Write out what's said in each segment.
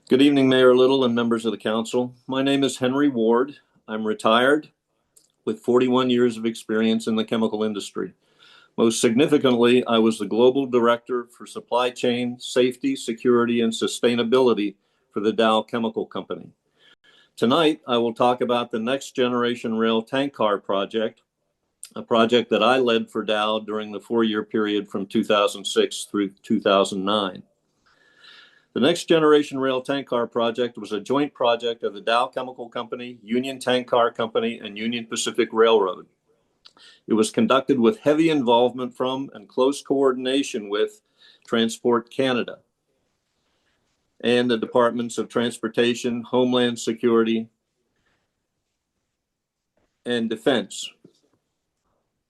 Good evening, Mayor Little and members of the council. My name is Henry Ward. I'm retired with 41 years of experience in the chemical industry. Most significantly, I was the global director for supply chain, safety, security, and sustainability for the Dow Chemical Company. Tonight, I will talk about the next generation rail tank car project, a project that I led for Dow during the 4-year period from 2006 through 2009. The Next Generation Rail Tank Car project was a joint project of the Dow Chemical Company, Union Tank Car Company, and Union Pacific Railroad. It was conducted with heavy involvement from and close coordination with Transport Canada and the Departments of Transportation, Homeland Security, and Defense,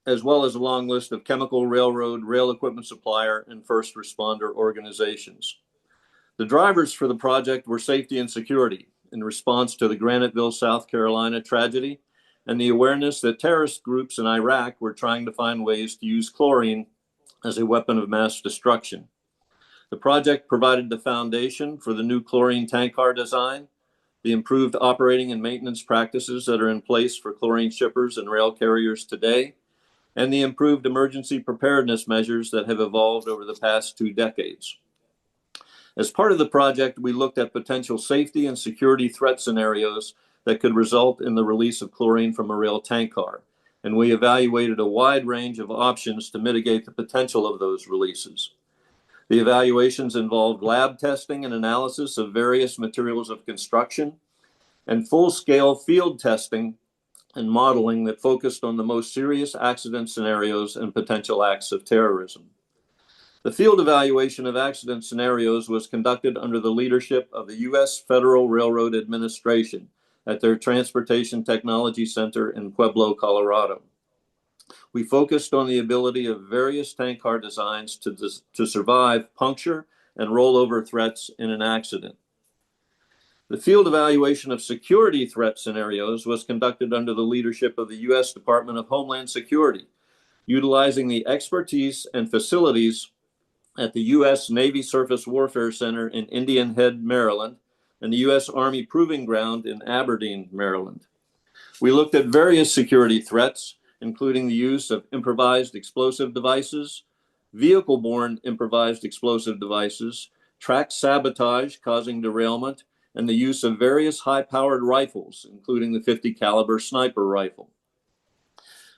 as well as a long list of chemical, railroad, rail equipment supplier, and first responder organizations. The drivers for the project were safety and security in response to the Graniteville, South Carolina tragedy and the awareness that terrorist groups in Iraq were trying to find ways to use chlorine as a weapon of mass destruction. The project provided the foundation for the new chlorine tank car design, the improved operating and maintenance practices that are in place for chlorine shippers and rail carriers today, and the improved emergency preparedness measures that have evolved over the past 2 decades. As part of the project, we looked at potential safety and security threat scenarios that could result in the release of chlorine from a rail tank car, and we evaluated a wide range of options to mitigate the potential of those releases. The evaluations involved lab testing and analysis of various materials of construction and full-scale field testing and modeling that focused on the most serious accident scenarios and potential acts of terrorism. The field evaluation of accident scenarios was conducted under the leadership of the U.S. Federal Railroad Administration at their Transportation Technology Center in Pueblo, Colorado. We focused on the ability of various tank car designs to survive puncture and rollover threats in an accident. The field evaluation of security threat scenarios was conducted under the leadership of the U.S. Department of Homeland Security, utilizing the expertise and facilities at the U.S. Navy Surface Warfare Center in Indian Head, Maryland, and the U.S. Army Proving Ground in Aberdeen, Maryland. We looked at various security threats, including the use of improvised explosive devices, vehicle-borne improvised explosive devices, track sabotage causing derailment, and the use of various high-powered rifles, including the .50 caliber sniper rifle.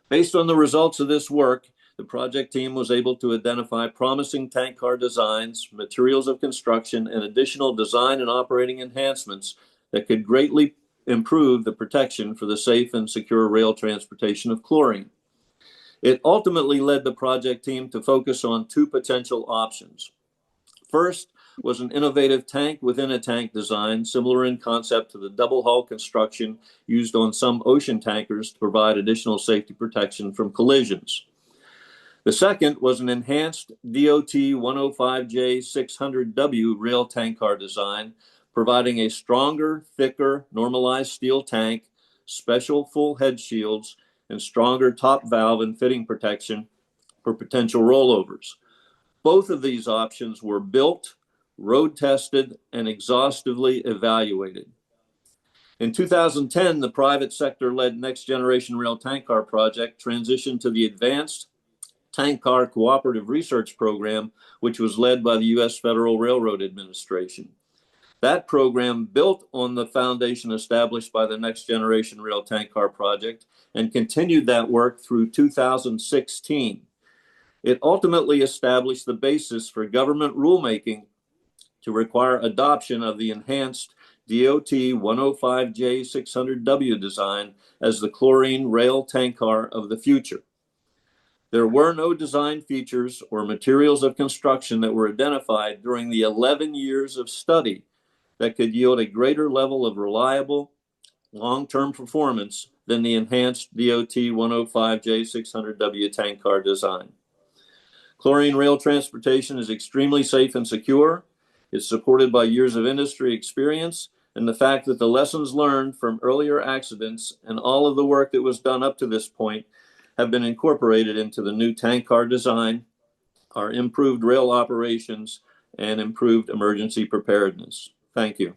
Based on the results of this work, the project team was able to identify promising tank car designs, materials of construction, and additional design and operating enhancements that could greatly improve the protection for the safe and secure rail transportation of chlorine. It ultimately led the project team to focus on 2 potential options. First was an innovative tank within a tank design, similar in concept to the double hull construction used on some ocean tankers to provide additional safety protection from collisions. The second was an enhanced DOT 105J 600W rail tank car design, providing a stronger, thicker, normalized steel tank, special full head shields, and stronger top valve and fitting protection for potential rollovers. Both of these options were built, road tested, and exhaustively evaluated. In 2010, the private sector-led Next Generation Rail Tank Car project transitioned to the Advanced Tank Car Cooperative Research Program, which was led by the U.S. Federal Railroad Administration. That program built on the foundation established by the Next Generation Rail Tank Car project and continued that work through 2016. It ultimately established the basis for government rulemaking to require adoption of the enhanced DOT 105J 600W design as the chlorine rail tank car of the future. There were no design features or materials of construction that were identified during the 11 years of study that could yield a greater level of reliable, long-term performance than the enhanced DOT 105J 600W tank car design. Chlorine rail transportation is extremely safe and secure. It's supported by years of industry experience and the fact that the lessons learned from earlier accidents and all of the work that was done up to this point have been incorporated into the new tank car design, our improved rail operations, and improved emergency preparedness. Thank you.